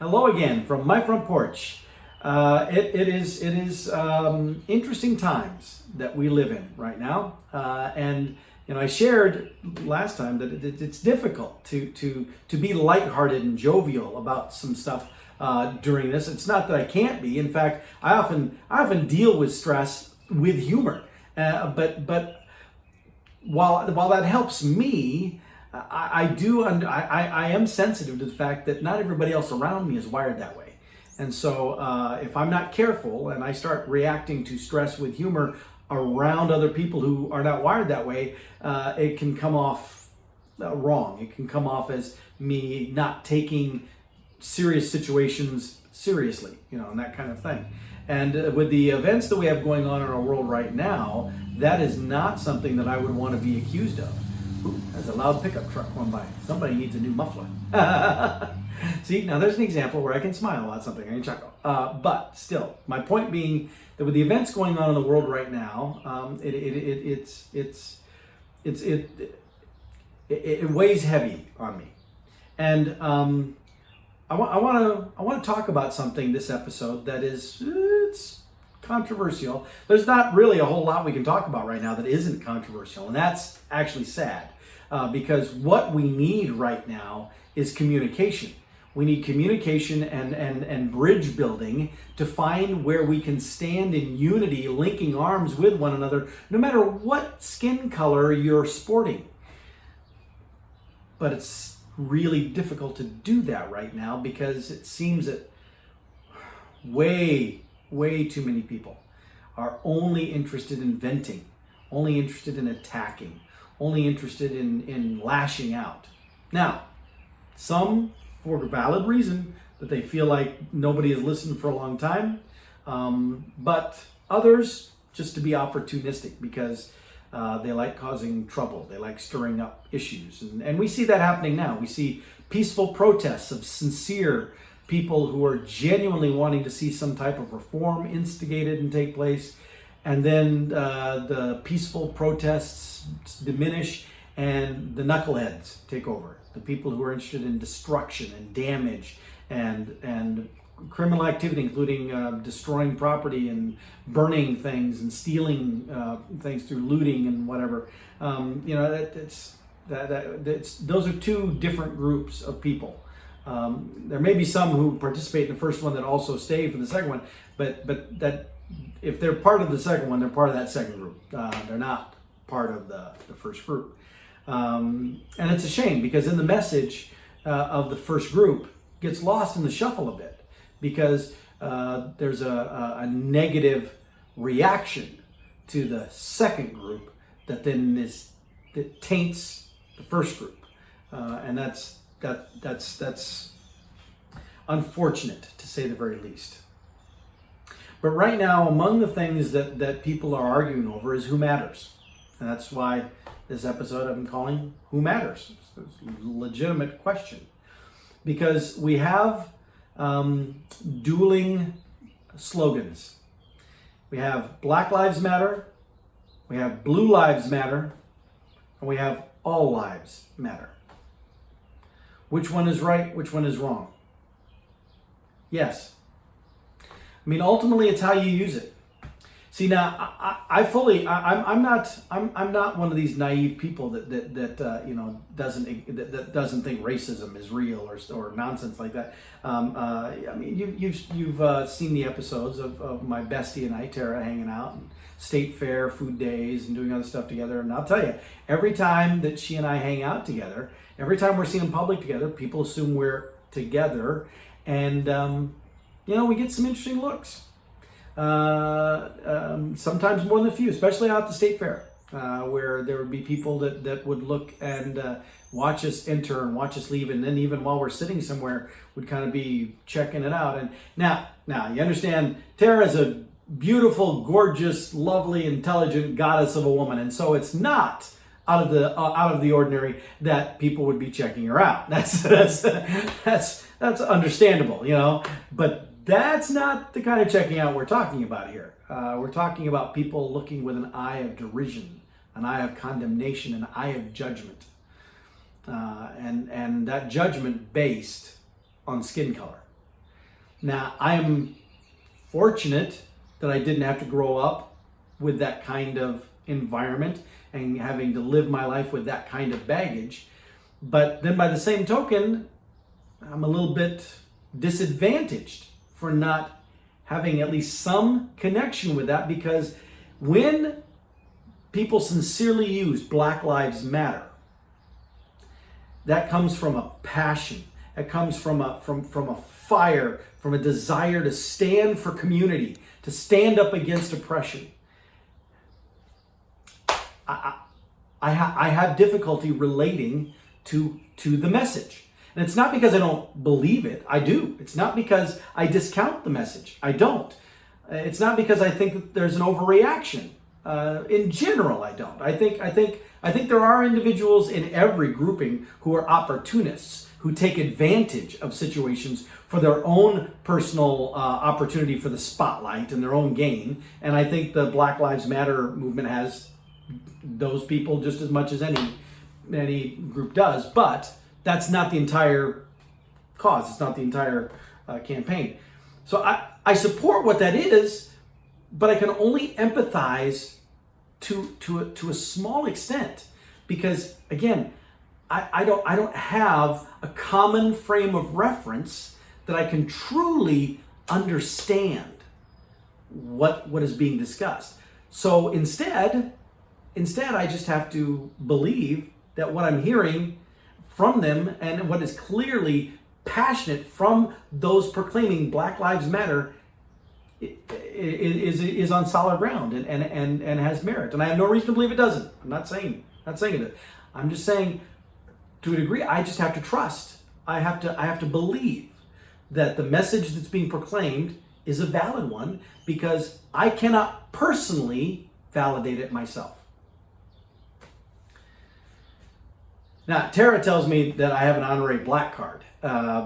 Hello again from my front porch. It is interesting times that we live in right now, and I shared last time that it's difficult to be lighthearted and jovial about some stuff during this. It's not that I can't be. In fact, I often deal with stress with humor, but while that helps me. I am sensitive to the fact that not everybody else around me is wired that way. And so if I'm not careful and I start reacting to stress with humor around other people who are not wired that way, it can come off wrong. It can come off as me not taking serious situations seriously, and that kind of thing. And with the events that we have going on in our world right now, that is not something that I would want to be accused of. Ooh, there's a loud pickup truck going by. Somebody needs a new muffler. See, now there's an example where I can smile about something. I can chuckle. But still, my point being that with the events going on in the world right now, it weighs heavy on me. And I want to talk about something this episode that it's controversial. There's not really a whole lot we can talk about right now that isn't controversial, and that's actually sad because what we need right now is communication. We need communication and bridge building to find where we can stand in unity, linking arms with one another, no matter what skin color you're sporting. But it's really difficult to do that right now because it seems that way too many people are only interested in venting, only interested in attacking, only interested in lashing out. Now, some for valid reason that they feel like nobody has listened for a long time, but others just to be opportunistic because they like causing trouble, they like stirring up issues. And we see that happening now. We see peaceful protests of sincere people who are genuinely wanting to see some type of reform instigated and take place, and then the peaceful protests diminish and the knuckleheads take over. The people who are interested in destruction and damage and criminal activity, including destroying property and burning things and stealing things through looting and whatever. Those are two different groups of people. There may be some who participate in the first one that also stay for the second one, but that if they're part of the second one, they're part of that second group. They're not part of the first group. And it's a shame because in the message of the first group gets lost in the shuffle a bit because there's a negative reaction to the second group that taints the first group. And that's unfortunate to say the very least. But right now, among the things that people are arguing over is who matters. And that's why this episode I'm calling Who Matters? It's a legitimate question. Because we have dueling slogans. We have Black Lives Matter, we have Blue Lives Matter, and we have All Lives Matter. Which one is right? Which one is wrong? Yes. I mean, ultimately, it's how you use it. See, now, I'm not one of these naive people that doesn't think racism is real or nonsense like that. I mean, you've seen the episodes of my bestie and I, Tara, hanging out and state fair, food days, and doing other stuff together. And I'll tell you, every time that she and I hang out together, every time we're seen in public together, people assume we're together, and we get some interesting looks. Sometimes more than a few, especially out at the state fair, where there would be people that would look and watch us enter and watch us leave, and then even while we're sitting somewhere would kind of be checking it out. And now you understand, Tara is a beautiful, gorgeous, lovely, intelligent goddess of a woman, and so it's not out of the ordinary that people would be checking her out. That's understandable, but that's not the kind of checking out we're talking about here. We're talking about people looking with an eye of derision, an eye of condemnation, an eye of judgment, and that judgment based on skin color. Now, I'm fortunate that I didn't have to grow up with that kind of environment and having to live my life with that kind of baggage. But then by the same token, I'm a little bit disadvantaged for not having at least some connection with that, because when people sincerely use Black Lives Matter, that comes from a passion. It comes from a fire, from a desire to stand for community, to stand up against oppression. I have difficulty relating to the message. And it's not because I don't believe it. I do. It's not because I discount the message. I don't. It's not because I think that there's an overreaction. In general, I don't. I think there are individuals in every grouping who are opportunists, who take advantage of situations for their own personal opportunity for the spotlight and their own gain. And I think the Black Lives Matter movement has those people just as much as any group does. But that's not the entire cause. It's not the entire campaign. So I support what that is, but I can only empathize to a small extent, because again, I don't have a common frame of reference that I can truly understand what is being discussed. So instead I just have to believe that what I'm hearing from them and what is clearly passionate from those proclaiming Black Lives Matter is on solid ground and has merit. And I have no reason to believe it doesn't. I'm not saying it. I'm just saying, to a degree, I just have to trust. I have to believe that the message that's being proclaimed is a valid one, because I cannot personally validate it myself. Now, Tara tells me that I have an honorary black card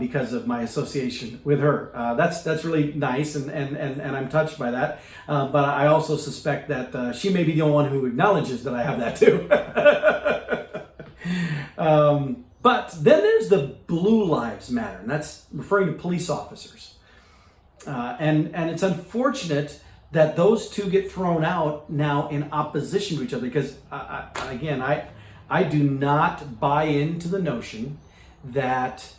because of my association with her. That's really nice, and I'm touched by that. But I also suspect that she may be the only one who acknowledges that I have that too. But then there's the Blue Lives Matter, and that's referring to police officers. And it's unfortunate that those two get thrown out now in opposition to each other, because I do not buy into the notion that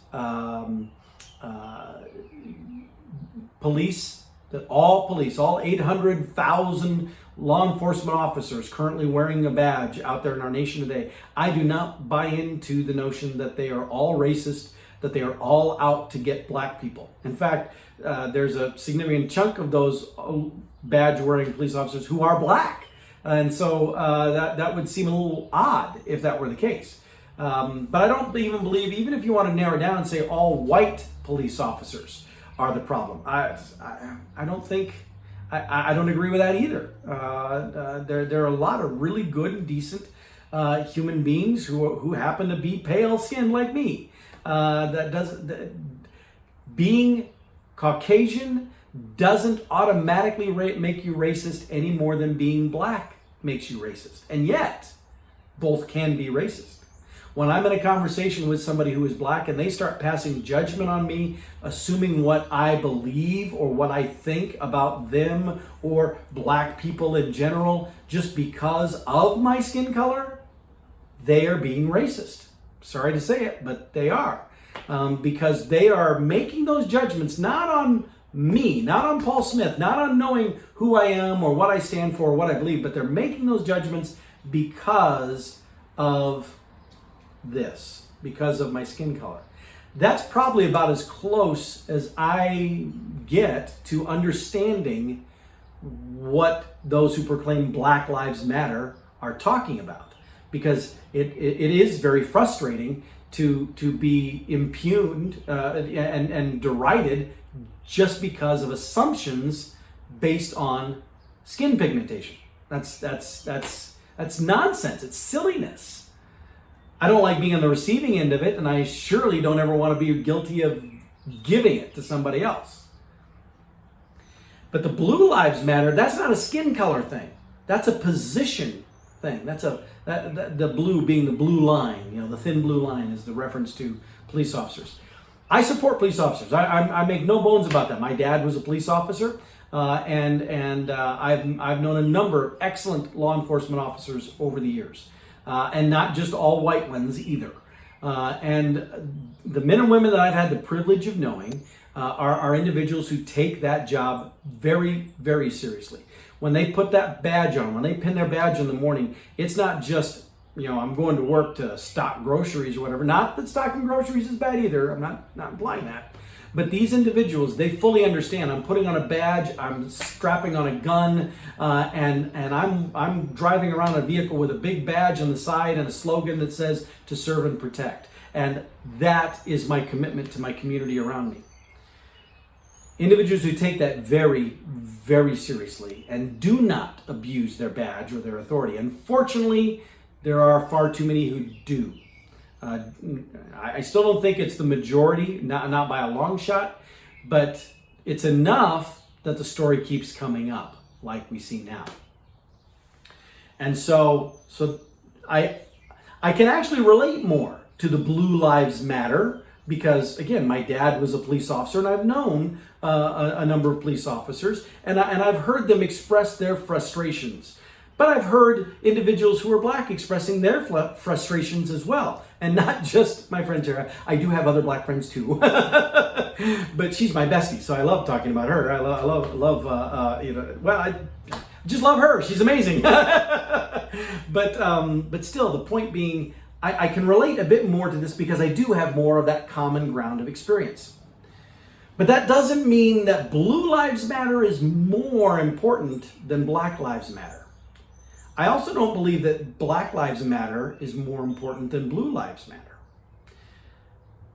all 800,000 law enforcement officers currently wearing a badge out there in our nation today, I do not buy into the notion that they are all racist, that they are all out to get black people. In fact, there's a significant chunk of those badge-wearing police officers who are black. And so that would seem a little odd if that were the case. But I don't even believe, even if you want to narrow it down and say all white police officers are the problem, I don't think, I don't agree with that either. There are a lot of really good and decent human beings who happen to be pale-skinned like me. Being Caucasian doesn't automatically make you racist any more than being black makes you racist. And yet, both can be racist. When I'm in a conversation with somebody who is black and they start passing judgment on me, assuming what I believe or what I think about them or black people in general, just because of my skin color, they are being racist. Sorry to say it, but they are. Because they are making those judgments not on me, not on Paul Smith, not on knowing who I am or what I stand for or what I believe, but they're making those judgments because of this, because of my skin color. That's probably about as close as I get to understanding what those who proclaim Black Lives Matter are talking about, because it is very frustrating to be impugned and derided just because of assumptions based on skin pigmentation. That's nonsense. It's silliness. I don't like being on the receiving end of it, and I surely don't ever want to be guilty of giving it to somebody else. But the Blue Lives Matter, that's not a skin color thing. That's a position thing. The blue being the blue line, the thin blue line is the reference to police officers. I support police officers. I make no bones about that. My dad was a police officer, and I've known a number of excellent law enforcement officers over the years, and not just all white ones either. And the men and women that I've had the privilege of knowing are individuals who take that job very, very seriously. When they put that badge on, when they pin their badge in the morning, it's not just, I'm going to work to stock groceries or whatever. Not that stocking groceries is bad either. I'm not implying that. But these individuals, they fully understand. I'm putting on a badge, I'm strapping on a gun, and I'm driving around a vehicle with a big badge on the side and a slogan that says to serve and protect. And that is my commitment to my community around me. Individuals who take that very, very seriously and do not abuse their badge or their authority. Unfortunately, there are far too many who do. I still don't think it's the majority, not by a long shot, but it's enough that the story keeps coming up like we see now. And so I can actually relate more to the Blue Lives Matter because, again, my dad was a police officer and I've known a number of police officers and I've heard them express their frustrations. But I've heard individuals who are black expressing their frustrations as well. And not just my friend Tara. I do have other black friends too. But she's my bestie, so I love talking about her. I just love her. She's amazing. But still, the point being, I can relate a bit more to this because I do have more of that common ground of experience. But that doesn't mean that Blue Lives Matter is more important than Black Lives Matter. I also don't believe that Black Lives Matter is more important than Blue Lives Matter.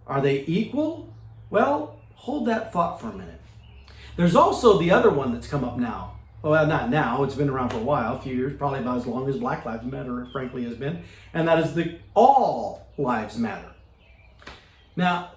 Are they equal? Well, hold that thought for a minute. There's also the other one that's come up now. Well, not now, it's been around for a while, a few years, probably about as long as Black Lives Matter, frankly, has been. And that is the All Lives Matter. Now,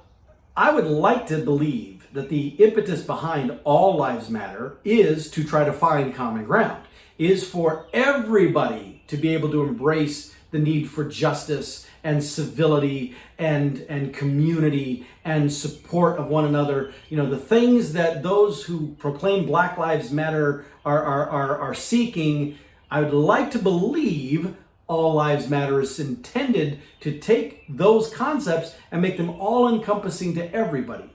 I would like to believe that the impetus behind All Lives Matter is to try to find common ground. Is for everybody to be able to embrace the need for justice and civility and community and support of one another. The things that those who proclaim Black Lives Matter are seeking, I would like to believe All Lives Matter is intended to take those concepts and make them all-encompassing to everybody.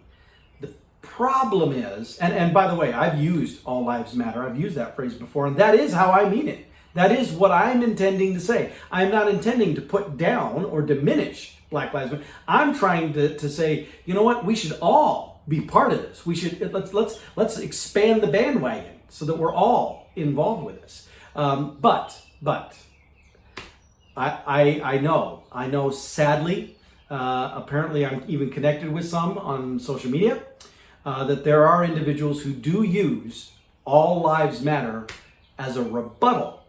Problem is, and by the way, I've used All Lives Matter. I've used that phrase before, and that is how I mean it. That is what I'm intending to say. I'm not intending to put down or diminish Black Lives Matter. I'm trying to say, you know what? We should all be part of this. We should let's expand the bandwagon so that we're all involved with this. But I know. Sadly, apparently, I'm even connected with some on social media. That there are individuals who do use All Lives Matter as a rebuttal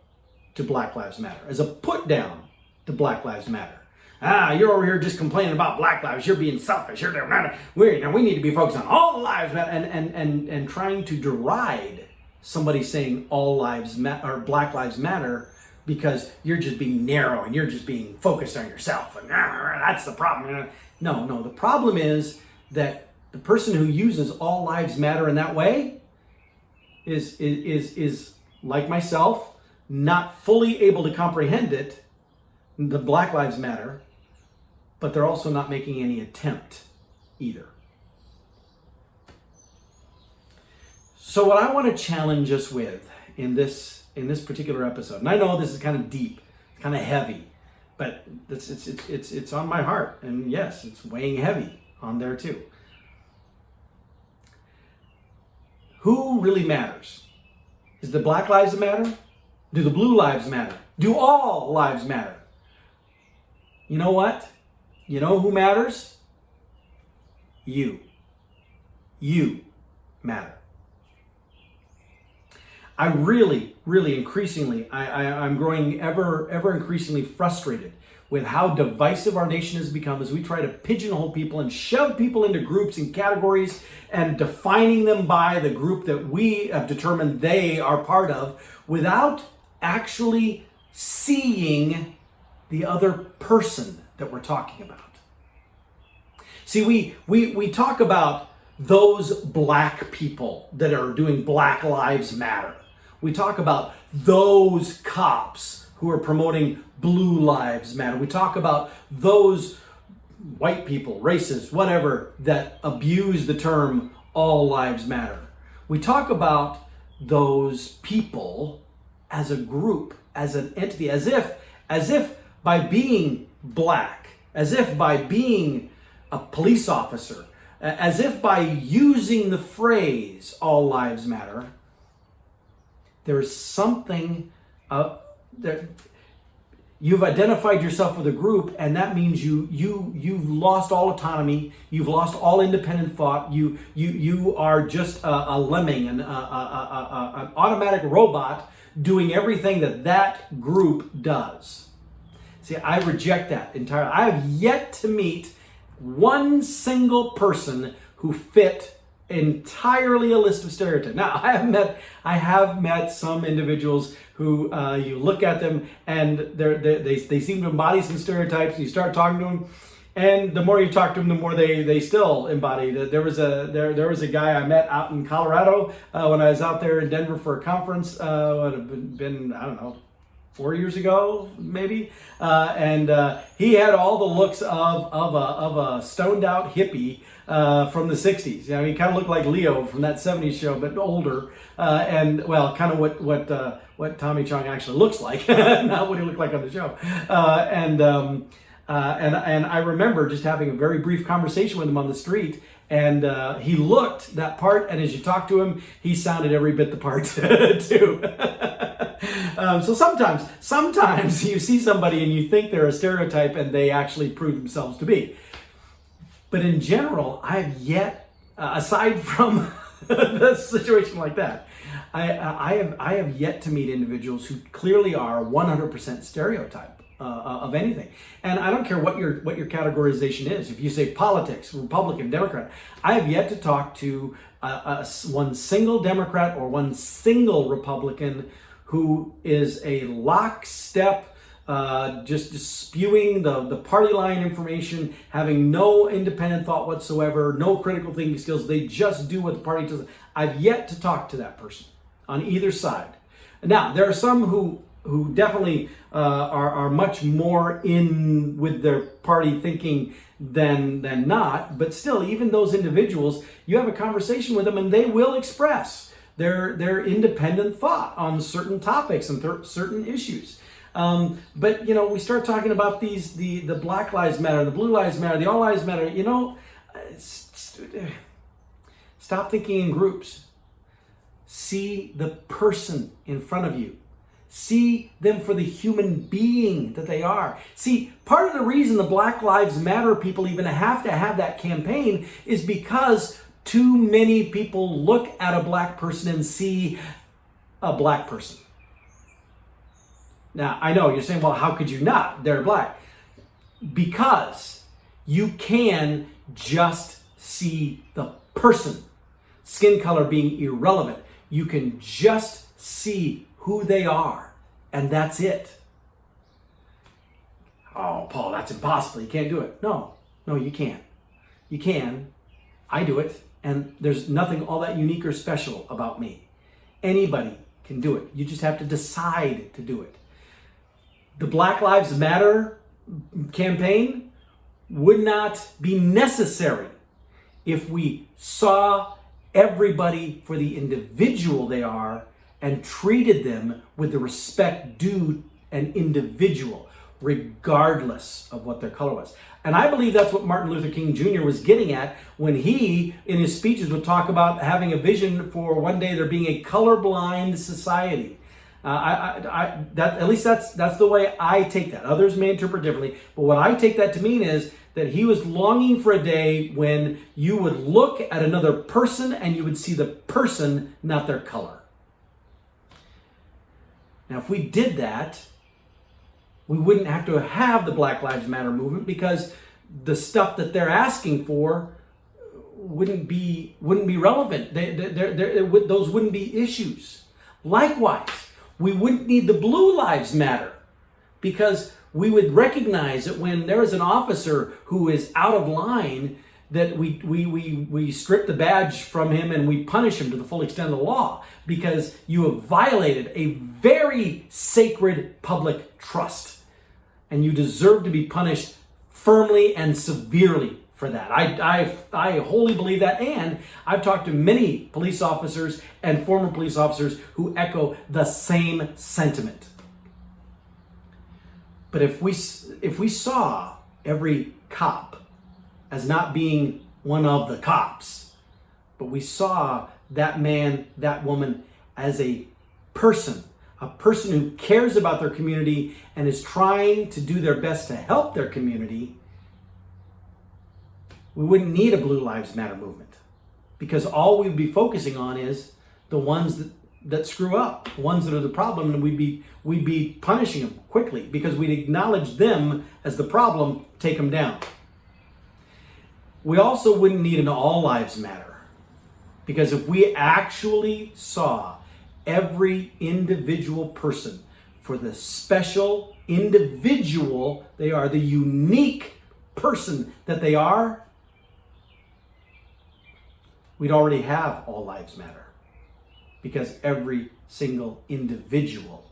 to Black Lives Matter, as a put down to Black Lives Matter. You're over here just complaining about Black lives. You're being selfish. We need to be focused on all lives matter, and trying to deride somebody saying all lives matter or Black Lives Matter because you're just being narrow and you're just being focused on yourself. And that's the problem. No. The problem is that the person who uses All Lives Matter in that way is like myself, not fully able to comprehend it, the Black Lives Matter, but they're also not making any attempt either. So what I want to challenge us with in this particular episode, and I know this is kind of deep, kind of heavy, but it's on my heart, and yes, it's weighing heavy on there too. Who really matters? Is the Black Lives Matter? Do the Blue Lives Matter? Do all lives matter? You know what? You know who matters? You. You matter. I really increasingly, I'm growing ever increasingly frustrated with how divisive our nation has become as we try to pigeonhole people and shove people into groups and categories and defining them by the group that we have determined they are part of without actually seeing the other person that we're talking about. See, we talk about those black people that are doing Black Lives Matter. We talk about those cops who are promoting Blue Lives Matter. We talk about those white people, racists, whatever, that abuse the term all lives matter. We talk about those people as a group, as an entity, as if by being black, as if by being a police officer, as if by using the phrase all lives matter, there's something that you've identified yourself with a group, and that means you've lost all autonomy, you've lost all independent thought, you are just a lemming, an automatic robot doing everything that group does. See, I reject that entirely. I have yet to meet one single person who fit entirely a list of stereotypes. Now, I have met some individuals who you look at them and they seem to embody some stereotypes, and you start talking to them, and the more you talk to them, the more they still embody. There was a guy I met out in Colorado when I was out there in Denver for a conference. Would have been, I don't know, 4 years ago, maybe, and he had all the looks of a stoned out hippie from the 60s. You know, he kind of looked like Leo from that 70s show, but older, and well, kind of what Tommy Chong actually looks like, not what he looked like on the show. And I remember just having a very brief conversation with him on the street, and he looked that part, and as you talk to him, he sounded every bit the part too. So sometimes you see somebody and you think they're a stereotype, and they actually prove themselves to be. But in general, I have yet, aside from a situation like that, I have yet to meet individuals who clearly are 100% stereotype of anything. And I don't care what your categorization is. If you say politics, Republican, Democrat, I have yet to talk to one single Democrat or one single Republican who is a lockstep, just spewing the party line information, having no independent thought whatsoever, no critical thinking skills. They just do what the party does. I've yet to talk to that person on either side. Now, there are some who definitely are much more in with their party thinking than not, but still, even those individuals, you have a conversation with them and they will express their independent thought on certain topics and certain issues. But, you know, we start talking about the Black Lives Matter, the Blue Lives Matter, the All Lives Matter, you know, stop thinking in groups. See the person in front of you. See them for the human being that they are. See, part of the reason the Black Lives Matter people even have to have that campaign is because too many people look at a black person and see a black person. Now, I know you're saying, well, how could you not? They're black. Because you can just see the person. Skin color being irrelevant. You can just see who they are, and that's it. Oh, Paul, that's impossible. You can't do it. No, you can't. You can. I do it, and there's nothing all that unique or special about me. Anybody can do it. You just have to decide to do it. The Black Lives Matter campaign would not be necessary if we saw everybody for the individual they are and treated them with the respect due an individual, regardless of what their color was. And I believe that's what Martin Luther King Jr. was getting at when he, in his speeches, would talk about having a vision for one day there being a colorblind society. At least that's the way I take that. Others may interpret differently, but what I take that to mean is that he was longing for a day when you would look at another person and you would see the person, not their color. Now, if we did that, we wouldn't have to have the Black Lives Matter movement, because the stuff that they're asking for wouldn't be relevant. Those wouldn't be issues. Likewise, we wouldn't need the Blue Lives Matter, because we would recognize that when there is an officer who is out of line, that we strip the badge from him and we punish him to the full extent of the law because you have violated a very sacred public trust. And you deserve to be punished firmly and severely for that. I wholly believe that, and I've talked to many police officers and former police officers who echo the same sentiment. But if we saw every cop as not being one of the cops, but we saw that man, that woman as a person who cares about their community and is trying to do their best to help their community, we wouldn't need a Blue Lives Matter movement, because all we'd be focusing on is the ones that screw up, the ones that are the problem, and we'd be punishing them quickly because we'd acknowledge them as the problem, take them down. We also wouldn't need an All Lives Matter, because if we actually saw every individual person for the special individual they are, the unique person that they are, we'd already have All Lives Matter, because every single individual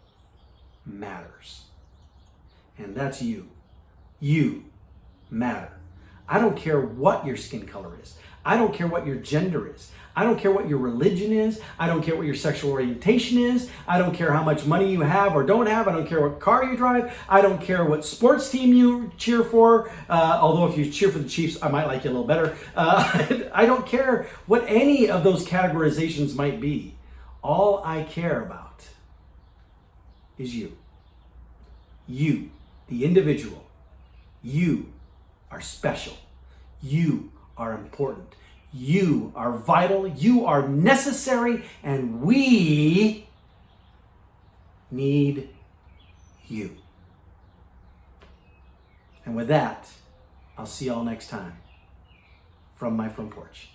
matters. And that's you. You matter. I don't care what your skin color is. I don't care what your gender is. I don't care what your religion is. I don't care what your sexual orientation is. I don't care how much money you have or don't have. I don't care what car you drive. I don't care what sports team you cheer for. Although if you cheer for the Chiefs, I might like you a little better. I don't care what any of those categorizations might be. All I care about is you. You, the individual. You are special. You are important. You are vital. You are necessary. And we need you. And with that, I'll see y'all next time from my front porch.